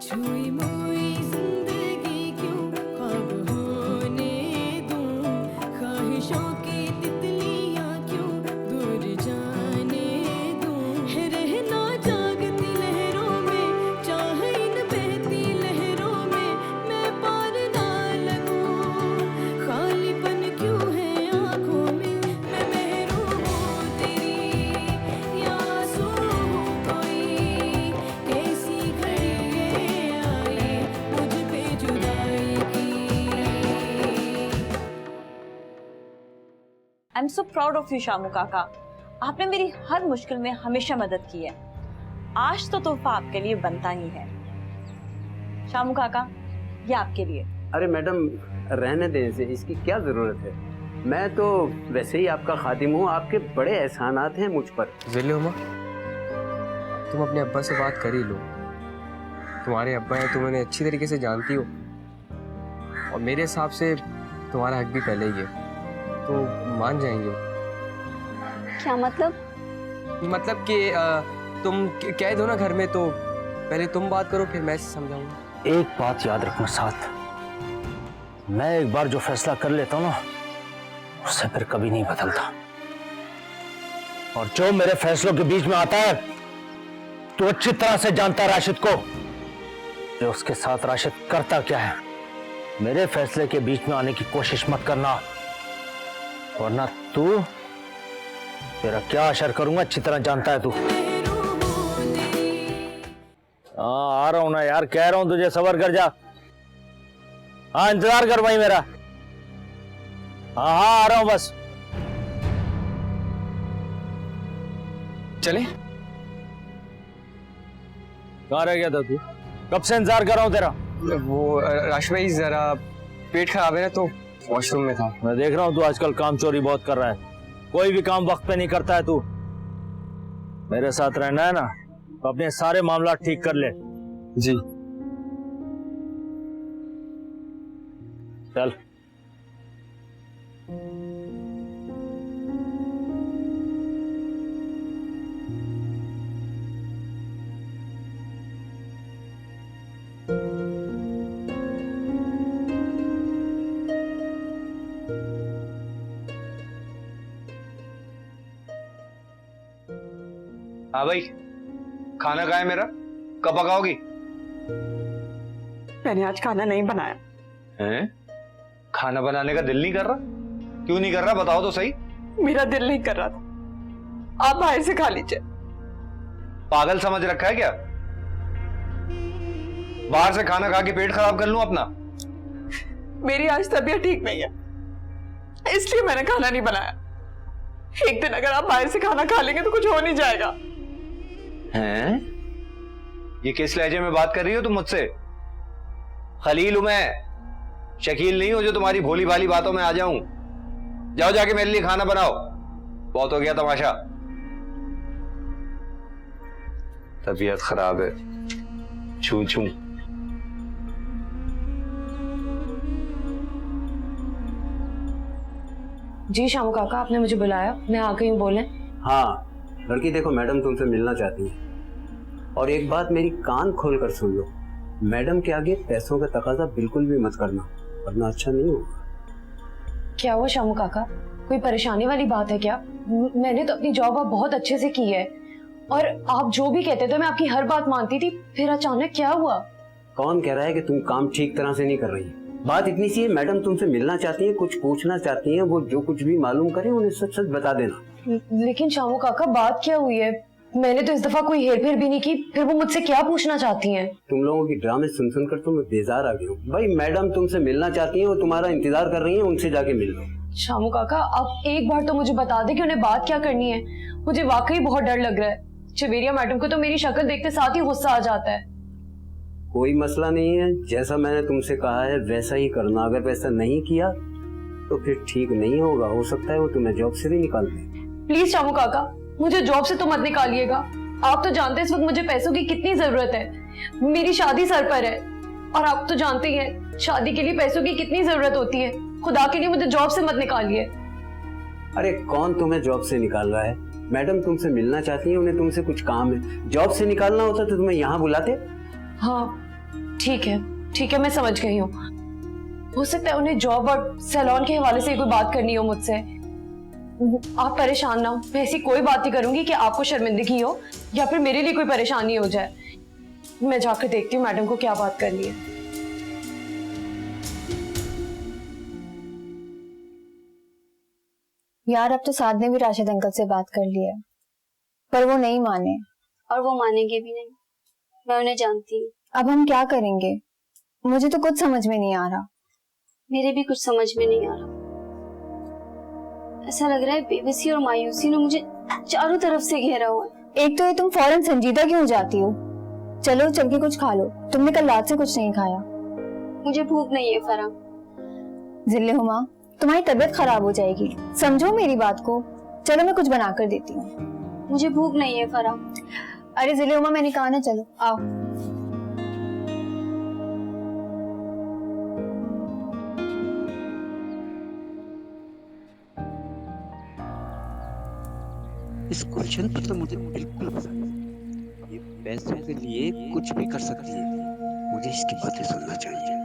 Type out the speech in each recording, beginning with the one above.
छुई मुई जिंदगी क्यों ख्वाब होने दूं, ख्वाहिशों की तितलियां क्यों दूर जाने दूं, है रहना जागती लहरों में, चाहे इन बहती लहरों में मैं पार ना लगूं, खालीपन क्यों है आंखों में, मैं महरूम हूँ तेरी या आंसू हूँ कोई, कैसी घड़ी आई मुझ पे जुदाई की। I am so proud of you Shamu काका, आपने मेरी हर मुश्किल में हमेशा मदद की है। आज तो तोहफा आपके लिए बनता ही है। शामू काका, ये आपके लिए। अरे मैडम रहने दें इसे, इसकी क्या जरूरत है। मैं तो वैसे ही आपका खादिम हूँ, आपके बड़े एहसानात हैं मुझ पर। ज़िले-उमा, तुम अपने अब्बा से बात कर ही लो। तुम्हारे अब्बा हैं, तुम उन्हें अच्छी तरीके से जानती हो, और मेरे हिसाब से तुम्हारा हक भी पहले ही है, तो मान जाएंगे। क्या मतलब? मतलब कि तुम कैद हो ना घर में, तो पहले तुम बात करो, फिर मैं समझाऊंगा। एक बात याद रखना साथ, मैं एक बार जो फैसला कर लेता हूँ ना, उससे फिर कभी नहीं बदलता। और जो मेरे फैसलों के बीच में आता है, तो अच्छी तरह से जानता है राशिद को, जो उसके साथ राशिद करता क्या है। मेरे फैसले के बीच में आने की कोशिश मत करना, वरना तू, तेरा क्या असर करूंगा अच्छी तरह जानता है तू। हाँ आ रहा हूं ना यार, कह रहा हूं तुझे सबर कर जा। हाँ इंतजार कर भाई मेरा। हाँ हाँ आ रहा हूं बस। चले? कहाँ रह गया था तू? कब से इंतजार कर रहा हूं तेरा। वो राशि भाई जरा पेट खराब है ना, तो वॉशरूम में था। मैं देख रहा हूं तू आजकल काम चोरी बहुत कर रहा है, कोई भी काम वक्त पे नहीं करता है तू। मेरे साथ रहना है ना, तो अपने सारे मामला ठीक कर ले। जी। चल। हाँ भाई, खाना कहाँ है मेरा? कब पकाओगी? मैंने आज खाना नहीं बनाया। हैं? खाना बनाने का दिल नहीं कर रहा? क्यों नहीं कर रहा, बताओ तो सही। मेरा दिल नहीं कर रहा था, आप बाहर से खा लीजिए। पागल समझ रखा है क्या? बाहर से खाना खा के पेट खराब कर लूं अपना? मेरी आज तबीयत ठीक नहीं है, इसलिए मैंने खाना नहीं बनाया। एक दिन अगर आप बाहर से खाना खा लेंगे तो कुछ हो नहीं जाएगा। हैं? ये किस लहजे में बात कर रही हो तुम मुझसे? खलील हूं मैं, शकील नहीं हो जो तुम्हारी भोली भाली बातों में आ जाऊं। जाओ जाके मेरे लिए खाना बनाओ, बहुत हो गया तमाशा। तबीयत खराब है, छू छू। जी शामू काका, आपने मुझे बुलाया, मैं आ गई हूँ, बोले। हाँ लड़की देखो, मैडम तुमसे मिलना चाहती है, और एक बात मेरी कान खोल कर सुन लो, मैडम के आगे पैसों का तकाजा बिल्कुल भी मत करना, वरना अच्छा नहीं होगा। क्या हुआ शामू काका, कोई परेशानी वाली बात है क्या? मैंने तो अपनी जॉब अब बहुत अच्छे से की है, और आप जो भी कहते थे मैं आपकी हर बात मानती थी, फिर अचानक क्या हुआ? कौन कह रहा है कि तुम काम ठीक तरह से नहीं कर रही? बात इतनी सी है, मैडम तुमसे मिलना चाहती है, कुछ पूछना चाहती है, वो जो कुछ भी मालूम करे उन्हें सच सच बता देना। लेकिन शामू काका बात क्या हुई है? मैंने तो इस दफा कोई हेरफेर भी नहीं की, फिर वो मुझसे क्या पूछना चाहती हैं? तुम लोगों की ड्रामे सुन सुन कर तो मैं बेजार आ गई हूँ। भाई मैडम तुमसे मिलना चाहती है, वो तुम्हारा इंतजार कर रही है, उनसे जाके मिल लो। शामू काका आप एक बार तो मुझे बता दे कि उन्हें बात क्या करनी है, मुझे वाकई बहुत डर लग रहा है। चवेरिया मैडम को तो मेरी शक्ल देखते साथ ही गुस्सा आ जाता है। कोई मसला नहीं है, जैसा मैंने तुमसे कहा है वैसा ही करना। अगर वैसा नहीं किया तो फिर ठीक नहीं होगा, हो सकता है वो तुम्हें जॉब से भी निकाल दे। प्लीज शामू काका मुझे जॉब से तो मत निकालिएगा। आप तो जानते हैं इस वक्त मुझे पैसों की कितनी जरूरत है, मेरी शादी सर पर है, और आप तो जानते ही हैं शादी के लिए पैसों की कितनी जरूरत होती है। खुदा के लिए मुझे जॉब से मत निकालिए। अरे कौन तुम्हें जॉब से निकाल रहा है? मैडम तुमसे मिलना चाहती है, उन्हें तुमसे कुछ काम है। जॉब से निकालना होता तो तुम्हें यहाँ बुलाते। हाँ ठीक है, मैं समझ गई हूँ। हो सकता है उन्हें जॉब और सैलून के हवाले से कोई बात करनी हो मुझसे। आप परेशान ना हो, मैं ऐसी कोई बात नहीं करूंगी कि आपको शर्मिंदगी हो या फिर मेरे लिए कोई परेशानी हो जाए। मैं जाकर देखती हूँ मैडम को क्या बात करनी है। यार अब तो साद ने भी राशिद अंकल से बात कर ली है, पर वो नहीं माने। और वो मानेंगे भी नहीं, मैं उन्हें जानती हूँ। अब हम क्या करेंगे? मुझे तो कुछ समझ में नहीं आ रहा। मेरे भी कुछ समझ में नहीं आ रहा। ऐसा लग रहा है बेबसी और मायूसी ने मुझे चारों तरफ से घेरा हुआ है। एक तो ये तुम फौरन संजीदा क्यों हो जाती हो? चलो चल के कुछ खा लो, तुमने कल रात से कुछ नहीं खाया। मुझे भूख नहीं है फरा। जिल्ले हुमा, तुम्हारी तबीयत खराब हो जाएगी, समझो मेरी बात को। चलो मैं कुछ बना कर देती हूँ। मुझे भूख नहीं है फरा। अरे जिले हुमा, मैंने कहा ना, चलो आओ। इस गुलशन पर तो मुझे बिल्कुल पसंद है। ये पैसों के लिए कुछ भी कर सकती है। मुझे इसकी बातें सुनना चाहिए।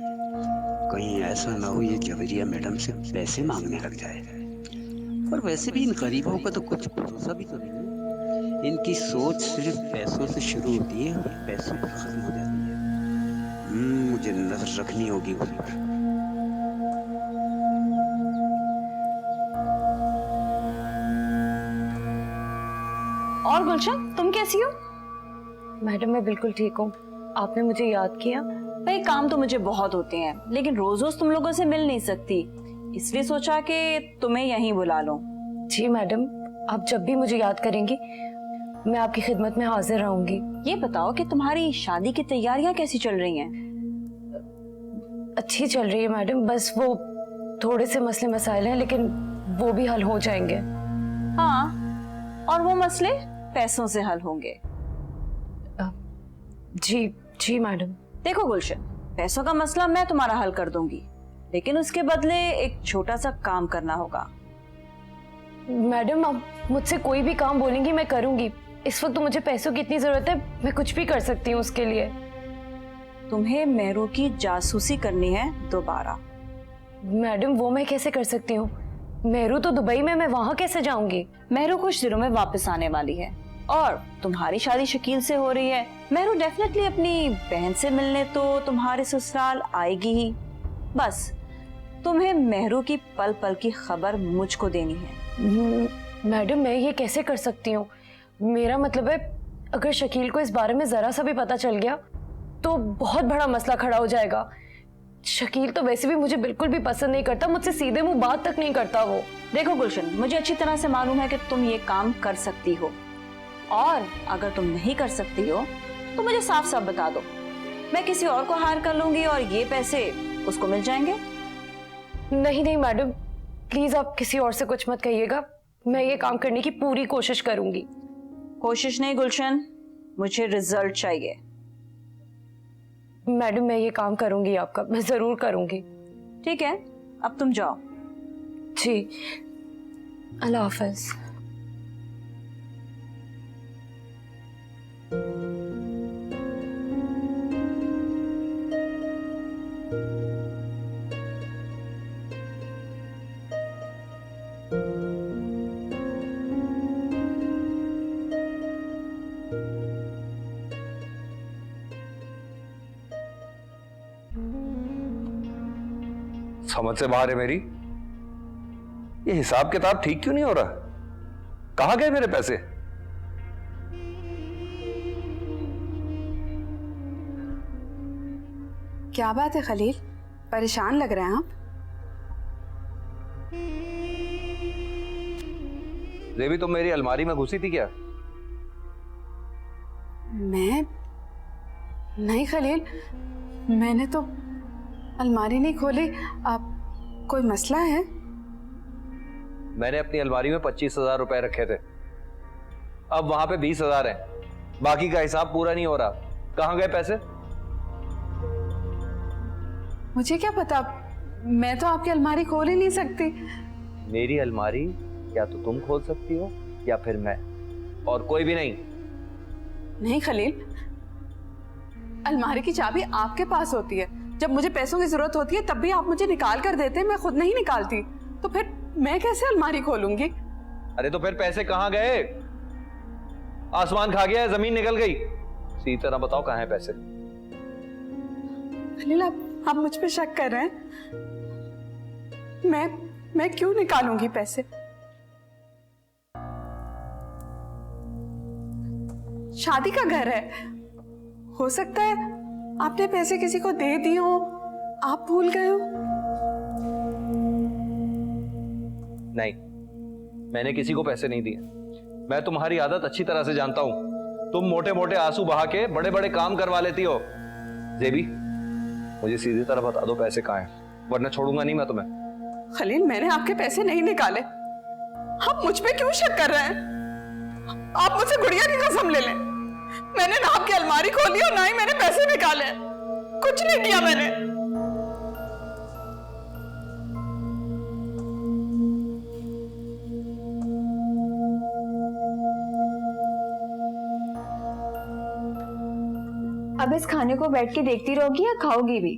कहीं ऐसा ना हो ये जवेरिया मैडम से पैसे मांगने लग जाए। पर वैसे भी इन गरीबों का तो कुछ भरोसा भी तो नहीं है। इनकी सोच सिर्फ पैसों से शुरू होती है और पैसों पर खत्म हो जाती है। मुझे नजर रखनी होगी उन पर। और गुलशन, तुम कैसी हो? मैडम मैं बिल्कुल ठीक हूँ। आपने मुझे याद किया? भाई काम तो मुझे बहुत होते हैं, लेकिन रोज रोज तुम लोगों से मिल नहीं सकती, इसलिए सोचा कि तुम्हें यहीं बुला लूं। जी मैडम, आप जब भी मुझे याद करेंगी मैं आपकी खिदमत में हाजिर रहूंगी। ये बताओ कि तुम्हारी शादी की तैयारियां कैसी चल रही हैं? अच्छी चल रही है मैडम, बस वो थोड़े से मसले मसाइल हैं, लेकिन वो भी हल हो जाएंगे। हाँ, और वो मसले पैसों से हल होंगे। जी मैडम। देखो गुलशन, पैसों का मसला मैं तुम्हारा हल कर दूंगी, लेकिन उसके बदले एक छोटा सा काम करना होगा। मैडम आप मुझसे कोई भी काम बोलेंगी मैं करूंगी। इस वक्त तो मुझे पैसों की इतनी जरूरत है, मैं कुछ भी कर सकती हूँ उसके लिए। तुम्हें मेहरू की जासूसी करनी है दोबारा। मैडम वो मैं कैसे कर सकती हूँ? मेहरू तो दुबई में, मैं वहां कैसे जाऊंगी? मेहरू कुछ दिनों में वापस आने वाली है और तुम्हारी शादी शकील से हो रही है। मेहरू डेफिनेटली अपनी बहन से मिलने तो तुम्हारे ससुराल आएगी ही। बस तुम्हें मेहरू की पल पल की खबर मुझको देनी है। मैडम मैं ये कैसे कर सकती हूँ? मेरा मतलब है अगर शकील को इस बारे में जरा सा भी पता चल गया तो बहुत बड़ा मसला खड़ा हो जाएगा। शकील तो वैसे भी मुझे बिल्कुल भी पसंद नहीं करता, मुझसे सीधे मुंह बात तक नहीं करता वो। देखो गुलशन, मुझे अच्छी तरह से मालूम है कि तुम ये काम कर सकती हो, और अगर तुम नहीं कर सकती हो तो मुझे साफ साफ बता दो, मैं किसी और को हायर कर लूंगी और ये पैसे उसको मिल जाएंगे। नहीं मैडम, प्लीज आप किसी और से कुछ मत कहिएगा। मैं ये काम करने की पूरी कोशिश करूंगी। कोशिश नहीं गुलशन, मुझे रिजल्ट चाहिए। मैडम मैं ये काम करूंगी आपका, मैं जरूर करूंगी। ठीक है, अब तुम जाओ। जी, अल्लाह हाफिज। समझ से बाहर है मेरी। ये हिसाब किताब ठीक क्यों नहीं हो रहा? कहां गए मेरे पैसे? क्या बात है खलील, परेशान लग रहे हैं आप? देवी तुम मेरी अलमारी में घुसी थी क्या? मैं नहीं खलील, मैंने तो अलमारी नहीं खोली। आप कोई मसला है? मैंने अपनी अलमारी में 25,000 रुपए रखे थे, अब वहां पे 20,000 है। बाकी का हिसाब पूरा नहीं हो रहा। कहां गए पैसे? मुझे क्या पता, मैं तो आपकी अलमारी खोल ही नहीं सकती। मेरी अलमारी या तो तुम खोल सकती हो या फिर मैं, और कोई भी नहीं। नहीं खलील, अलमारी की चाबी आपके पास होती है, जब मुझे पैसों की जरूरत होती है तब भी आप मुझे निकाल कर देते हैं, मैं खुद नहीं निकालती, तो फिर मैं कैसे अलमारी खोलूंगी? अरे तो फिर पैसे कहाँ गए? आसमान खा गया है, जमीन निकल गई। सीधी तरह बताओ कहाँ है पैसे? खलील, आप मुझ पे शक कर रहे हैं? मैं क्यों निकालूंगी पैसे? शादी का घर है, हो सकता है आपने पैसे किसी को दे दिए हो, आप भूल गए हो। नहीं, मैंने किसी को पैसे नहीं दिए। मैं तुम्हारी आदत अच्छी तरह से जानता हूं। तुम मोटे मोटे आंसू बहा के बड़े बड़े काम करवा लेती हो। जेबी, मुझे सीधी तरह बता दो पैसे कहाँ हैं, वरना छोड़ूंगा नहीं मैं तुम्हें। खलील, मैंने आपके पैसे नहीं निकाले। आप मुझ पे क्यों शक कर रहे हैं? आप मुझसे गुड़िया की कसम ले लें, मैंने ना आपकी अलमारी खोली और ना ही मैंने पैसे निकाले, कुछ नहीं किया मैंने। अब इस खाने को बैठ के देखती रहोगी या खाओगी भी?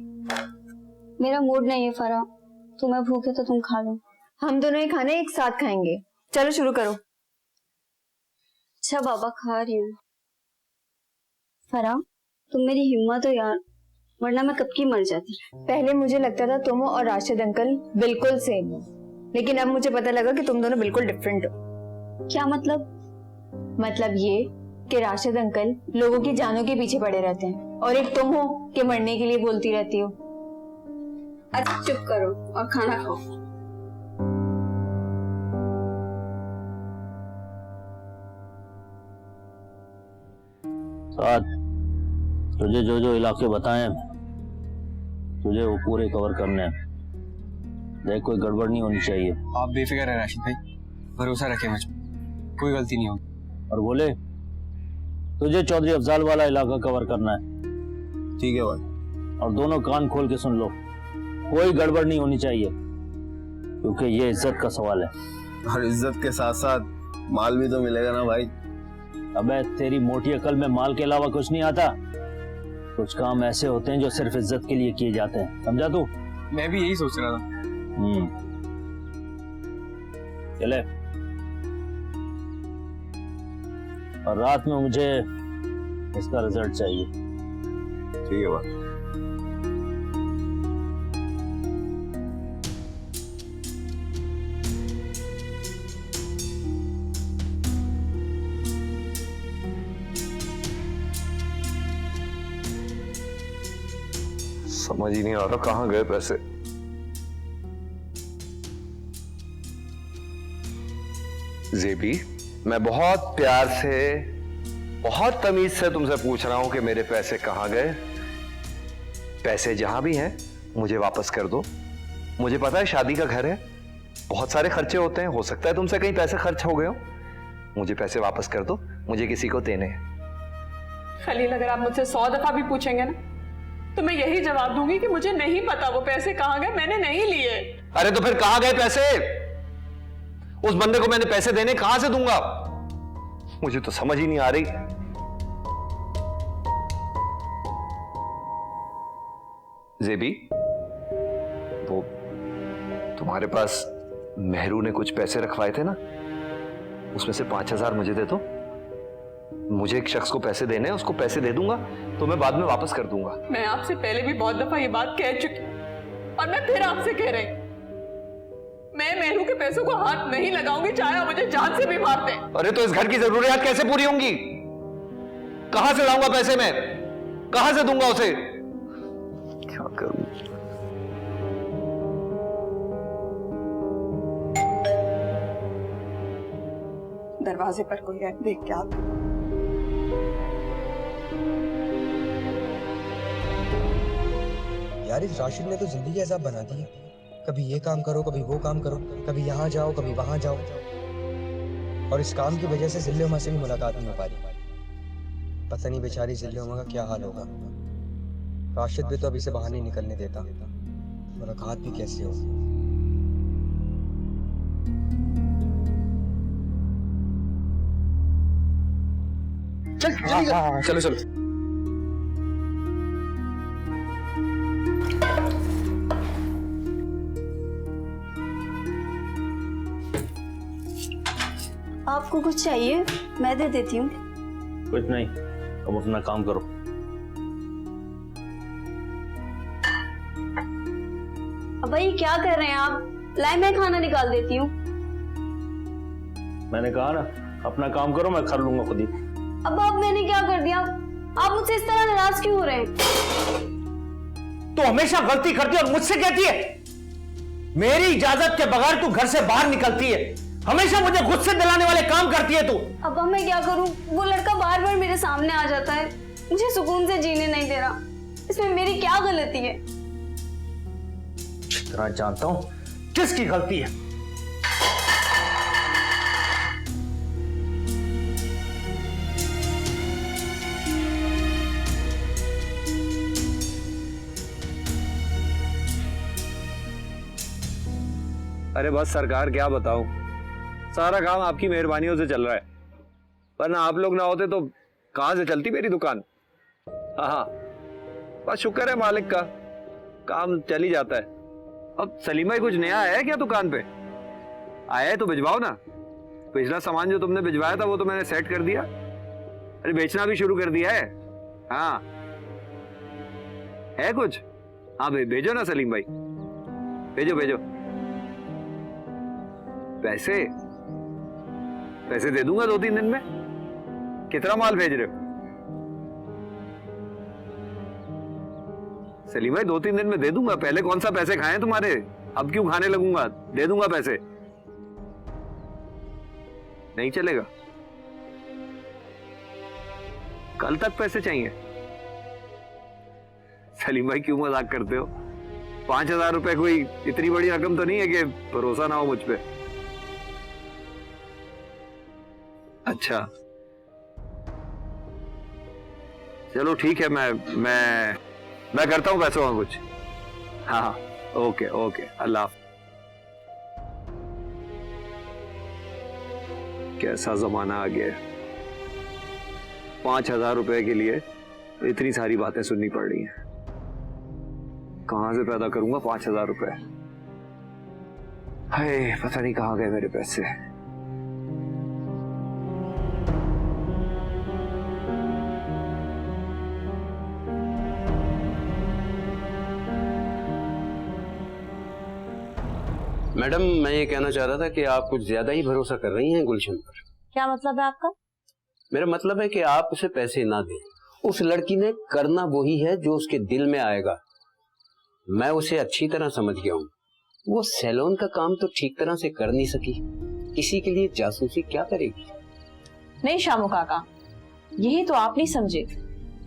मेरा मूड नहीं है फरा, तुम्हें भूख है तो तुम खा लो। हम दोनों ही खाने एक साथ खाएंगे। चलो शुरू करो। अच्छा बाबा, खा रही हूँ। फरा, तुम मेरी हिम्मत हो यार, वरना मैं कब की मर जाती। पहले मुझे लगता था तुम और राशिद अंकल बिल्कुल सेम हो, लेकिन अब मुझे पता लगा कि तुम दोनों बिल्कुल डिफरेंट हो। क्या मतलब? मतलब ये कि राशिद अंकल लोगों की जानों के पीछे पड़े रहते हैं और एक तुम हो कि मरने के लिए बोलती रहती हो। अच्छा चुप करो और खाना खाओ। साथ तुझे जो जो इलाके बताएं तुझे वो पूरे कवर करने हैं। देख, कोई गड़बड़ नहीं होनी चाहिए। आप बेफिक्र है राशिद भाई, भरोसा रखें मुझ पर, कोई गलती नहीं होगी। और बोले, तुझे चौधरी अफजाल वाला इलाका कवर करना है। ठीक है भाई। और दोनों कान खोल के सुन लो, कोई गड़बड़ नहीं होनी चाहिए, क्योंकि ये इज्जत का सवाल है। और इज्जत के साथ साथ माल भी तो मिलेगा ना भाई। अबे तेरी मोटी अकल में माल के अलावा कुछ नहीं आता। कुछ काम ऐसे होते हैं जो सिर्फ इज्जत के लिए किए जाते हैं, समझा तू? मैं भी यही सोच रहा था। चले, और रात में मुझे इसका रिजल्ट चाहिए। ठीक है भाई। समझ ही नहीं आ रहा कहां गए पैसे। जेबी, मैं बहुत प्यार से, बहुत तमीज से तुमसे पूछ रहा हूं कि मेरे पैसे कहां गए। पैसे जहां भी हैं मुझे वापस कर दो। मुझे पता है शादी का घर है, बहुत सारे खर्चे होते हैं, हो सकता है तुमसे कहीं पैसे खर्च हो गए हो। मुझे पैसे वापस कर दो, मुझे किसी को देने हैं। खलील, अगर आप मुझसे 100 दफा भी पूछेंगे ना तो मैं यही जवाब दूंगी कि मुझे नहीं पता वो पैसे कहां गए, मैंने नहीं लिए। अरे तो फिर कहां गए पैसे? उस बंदे को मैंने पैसे देने कहां से दूंगा? मुझे तो समझ ही नहीं आ रही। जेबी, वो तुम्हारे पास मेहरू ने कुछ पैसे रखवाए थे ना, उसमें से 5,000 मुझे दे दो। मुझे एक शख्स को पैसे देने हैं, उसको पैसे दे दूंगा तो मैं बाद में वापस कर दूंगा। मैं आपसे पहले भी बहुत दफा ये बात कह चुकी और मैं फिर आपसे कह रही, मैं मेहरू के पैसों को हाथ नहीं लगाऊंगी, चाहे आप मुझे जान से भी मार दें। अरे तो इस घर की जरूरियात कैसे पूरी होंगी? कहां से लाऊंगा पैसे मैं? कहां से दूंगा उसे? क्या करूं? दरवाजे पर कोई है, देख के आप। यार, इस राशिद ने तो जिंदगी अज़ाब बना दी है। कभी ये काम करो, कभी वो काम करो, कभी यहाँ जाओ, कभी वहां जाओ, और इस काम की वजह से जिल्ले उमा से भी मुलाकात नहीं हो पा रही। पता नहीं बेचारी जिल्ले उमा का क्या हाल होगा। राशिद भी तो अब इसे बाहर नहीं निकलने देता, मुलाकात भी कैसे हो। चल चलो चलो। आपको कुछ चाहिए? मैं दे देती हूँ। कुछ नहीं, अब अपना काम करो। अब ये क्या कर रहे हैं आप? लाए मैं खाना निकाल देती हूँ। मैंने कहा ना अपना काम करो, मैं कर लूंगा खुद ही। अब आप मैंने क्या कर दिया? आप मुझसे इस तरह नाराज क्यों हो रहे हैं? तू हमेशा गलती करती है और मुझसे कहती है मेरी इजाजत के बगैर तू घर से बाहर निकलती है। हमेशा मुझे गुस्से दिलाने वाले काम करती है तू। अब मैं क्या करूं? वो लड़का बार बार मेरे सामने आ जाता है, मुझे सुकून से जीने नहीं दे रहा। इसमें मेरी क्या गलती है? जितना जानता हूं किसकी गलती है। अरे बस सरकार, क्या बताऊं, सारा काम आपकी मेहरबानियों से चल रहा है, वरना आप लोग ना होते तो कहां से चलती मेरी दुकान। हाँ, बस शुक्र है मालिक का, काम चल ही जाता है। अब सलीमा कुछ नया आया है क्या दुकान पे? आया है तो भिजवाओ ना। पिछला सामान जो तुमने भिजवाया था वो तो मैंने सेट कर दिया। अरे बेचना भी शुरू कर दिया है। हाँ है कुछ? हाँ भेजो ना सलीम भाई, भेजो भेजो। पैसे दे दूंगा 2-3 दिन में। कितना माल भेज रहे हो सलीम भाई? 2-3 दिन में दे दूंगा। पहले कौन सा पैसे खाए तुम्हारे, अब क्यों खाने लगूंगा? दे दूंगा पैसे। नहीं चलेगा? कल तक पैसे चाहिए? सलीम भाई क्यों मजाक करते हो? 5,000 रुपए कोई इतनी बड़ी रकम तो नहीं है कि भरोसा ना हो मुझ पे। अच्छा चलो ठीक है, मैं करता हूं पैसों का कुछ। हाँ ओके ओके, अल्लाह। कैसा जमाना आ गया है, 5,000 रुपए के लिए इतनी सारी बातें सुननी पड़ रही हैं। कहां से पैदा करूंगा 5,000 रुपए? हाय, पता नहीं कहां गए मेरे पैसे। मैडम, मैं ये कहना चाह रहा था कि आप कुछ ज्यादा ही भरोसा कर रही हैं गुलशन पर। क्या मतलब है आपका? मेरा मतलब है कि आप उसे पैसे ना दें। उस लड़की ने करना वही है जो उसके दिल में आएगा। मैं उसे अच्छी तरह समझ गया हूँ। वो सैलून का काम तो ठीक तरह से कर नहीं सकी, किसी के लिए जासूसी क्या करेगी? नहीं शामू काका, यही तो आप नहीं समझे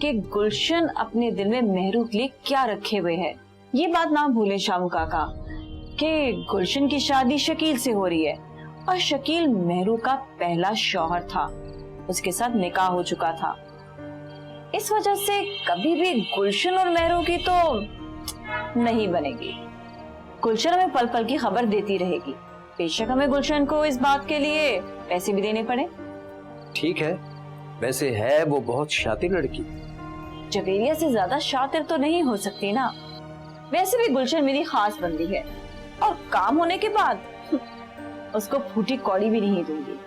कि गुलशन अपने दिल में मेहरू के लिए क्या रखे हुए है। ये बात ना भूलें शामू काका कि गुलशन की शादी शकील से हो रही है और शकील मेहरू का पहला शौहर था, उसके साथ निकाह हो चुका था। इस वजह से कभी भी गुलशन और मेहरू की तो नहीं बनेगी। गुलशन हमें पल पल की खबर देती रहेगी, बेशक हमें गुलशन को इस बात के लिए पैसे भी देने पड़े। ठीक है, वैसे है वो बहुत शातिर लड़की। जवेरिया से ज्यादा शातिर तो नहीं हो सकती ना। वैसे भी गुलशन मेरी खास बंदी है और काम होने के बाद उसको फूटी कौड़ी भी नहीं दूंगी।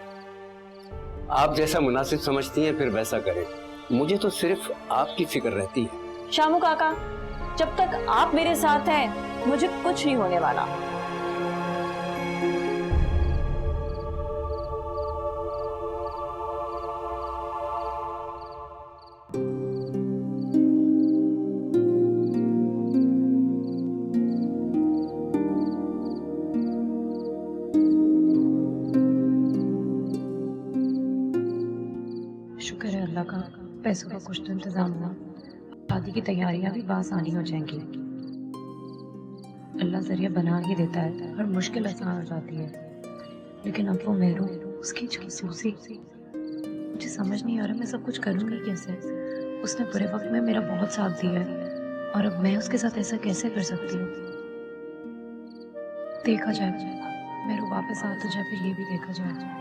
आप जैसा मुनासिब समझती हैं फिर वैसा करें, मुझे तो सिर्फ आपकी फिक्र रहती है। शामू काका, जब तक आप मेरे साथ हैं मुझे कुछ नहीं होने वाला। शुक्र है अल्लाह का, पैसों का कुछ तो इंतजाम हुआ। शादी की तैयारियां भी आसानी हो जाएंगी। अल्लाह जरिया बना ही देता है, हर मुश्किल आसान हो जाती है। लेकिन अब वो मेहरू, उसकी जासूसी, मुझे समझ नहीं आ रहा मैं सब कुछ करूँगी कैसे। उसने बुरे वक्त में मेरा बहुत साथ दिया है और अब मैं उसके साथ ऐसा कैसे कर सकती हूँ। देखा जाए, मेहरू वापस आ तो जाए, फिर ये भी देखा जाए।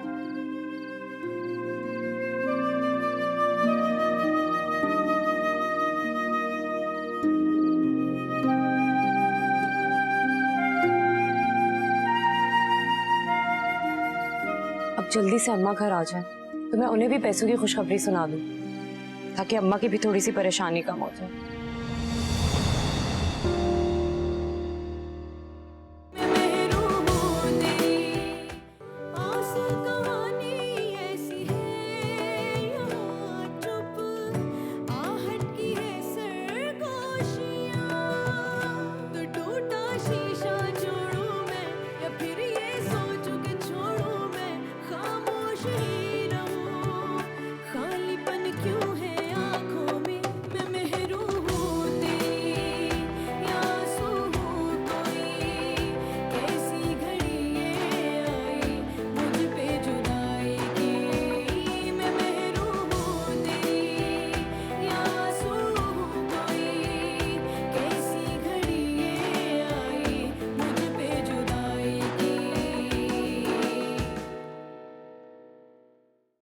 अब आप जल्दी से अम्मा घर आ जाएं तो मैं उन्हें भी पैसों की खुशखबरी सुना दूं, ताकि अम्मा की भी थोड़ी सी परेशानी कम हो जाए।